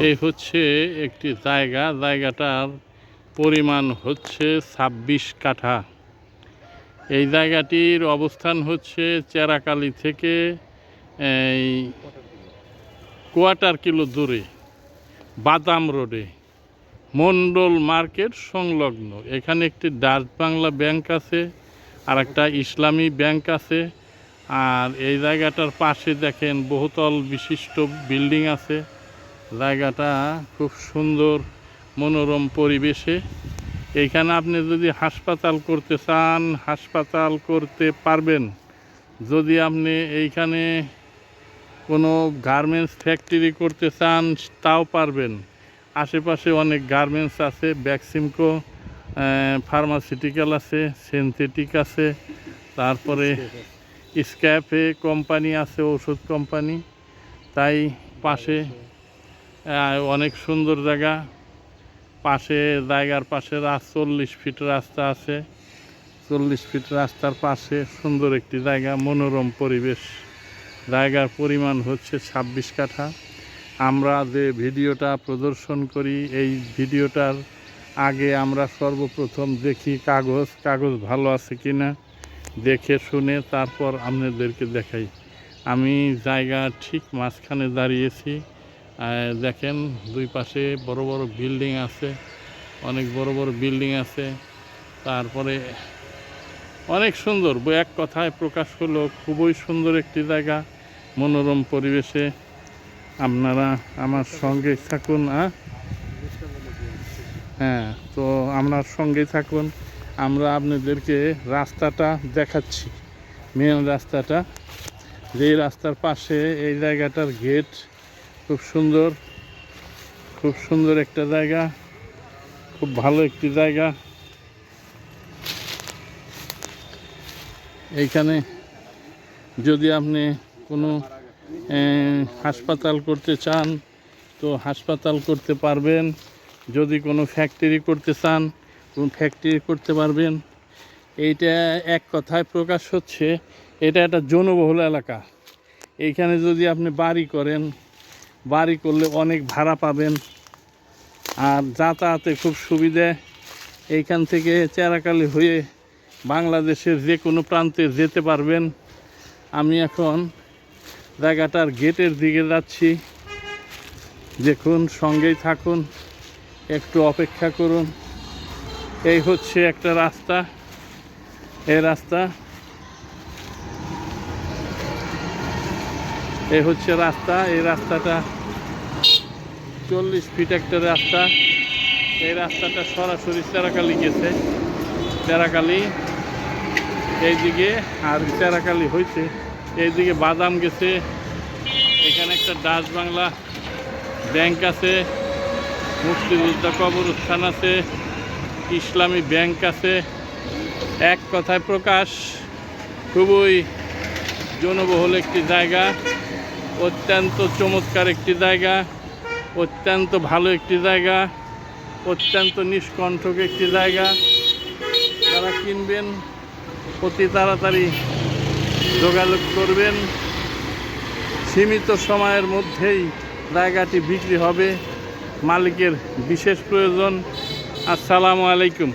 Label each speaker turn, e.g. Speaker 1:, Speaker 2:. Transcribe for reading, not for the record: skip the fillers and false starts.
Speaker 1: এই হচ্ছে একটি জায়গা, জায়গাটার পরিমাণ হচ্ছে ২৬ কাঠা। এই জায়গাটির অবস্থান হচ্ছে চেরাকালী থেকে এই কোয়ার্টার কিলো দূরে, বাদাম রোডে, মন্ডল মার্কেট সংলগ্ন। এখানে একটি ডাচ বাংলা ব্যাংক আছে, আর একটা ইসলামী ব্যাংক আছে। আর এই জায়গাটার পাশে দেখেন বহুতল বিশিষ্ট বিল্ডিং আছে। জায়গাটা খুব সুন্দর মনোরম পরিবেশে। এইখানে আপনি যদি হাসপাতাল করতে চান, হাসপাতাল করতে পারবেন। যদি আপনি এইখানে কোনো গার্মেন্টস ফ্যাক্টরি করতে চান, তাও পারবেন। আশেপাশে অনেক গার্মেন্টস আছে, ব্যাক্সিমকো ফার্মাসিউটিক্যাল আছে, সিনথেটিক আছে, তারপরে স্ক্যাপে কোম্পানি আছে, ওষুধ কোম্পানি। তাই পাশে অনেক সুন্দর জায়গা। পাশে জায়গার পাশে ৪০ ফিট রাস্তা আছে। ৪০ ফিট রাস্তার পাশে সুন্দর একটি জায়গা, মনোরম পরিবেশ। জায়গার পরিমাণ হচ্ছে ২৬ কাঠা। আমরা যে ভিডিওটা প্রদর্শন করি, এই ভিডিওটার আগে আমরা সর্বপ্রথম দেখি কাগজ ভালো আছে কিনা, দেখে শুনে তারপর আপনাদেরকে দেখাই। আমি জায়গা ঠিক মাঝখানে দাঁড়িয়েছি। দেখেন দুই পাশে বড় বড় বিল্ডিং আছে, অনেক বড় বড় বিল্ডিং আছে। তারপরে অনেক সুন্দর, এক কথায় প্রকাশ হলো খুবই সুন্দর একটি জায়গা, মনোরম পরিবেশে। আপনারা আমার সঙ্গে থাকুন। হ্যাঁ, তো আপনার সঙ্গে থাকুন। আমরা আপনাদেরকে রাস্তাটা দেখাচ্ছি, মেন রাস্তাটা। যেই রাস্তার পাশে এই জায়গাটার গেট খুব সুন্দর, খুব সুন্দর একটা জায়গা, খুব ভালো একটি জায়গা। এইখানে যদি আপনি কোনো হাসপাতাল করতে চান, তো হাসপাতাল করতে পারবেন। যদি কোনো ফ্যাক্টরি করতে চান, কোনো ফ্যাক্টরি করতে পারবেন। এইটা এক কথায় প্রকাশ হচ্ছে, এটা একটা জনবহুল এলাকা। এইখানে যদি আপনি বাড়ি করেন, বাড়ি করলে অনেক ভাড়া পাবেন, আর যাতায়াতে খুব সুবিধে। এইখান থেকে চেরাকালী হয়ে বাংলাদেশের যে কোনো প্রান্তে যেতে পারবেন। আমি এখন জায়গাটার গেটের দিকে যাচ্ছি, দেখুন, সঙ্গেই থাকুন, একটু অপেক্ষা করুন। এই হচ্ছে একটা রাস্তা, এই হচ্ছে রাস্তা। এই রাস্তাটা ৪০ ফিট একটা রাস্তা। এই রাস্তাটা সরাসরি চেরাকালী গেছে, চেরাকালী এইদিকে, আর চেরাকালী হইতে এইদিকে বাদাম গেছে। এখানে একটা ডাচ বাংলা ব্যাংক আছে, মুক্তিযোদ্ধা কবরস্থান আছে, ইসলামী ব্যাংক আছে। এক কথায় প্রকাশ, খুবই জনবহুল একটি জায়গা, অত্যন্ত চমৎকার একটি জায়গা, অত্যন্ত ভালো একটি জায়গা, অত্যন্ত নিষ্কণ্ঠক একটি জায়গা। যারা কিনবেন অতি তাড়াতাড়ি যোগাযোগ করবেন। সীমিত সময়ের মধ্যেই জায়গাটি বিক্রি হবে, মালিকের বিশেষ প্রয়োজন। আসসালামু আলাইকুম।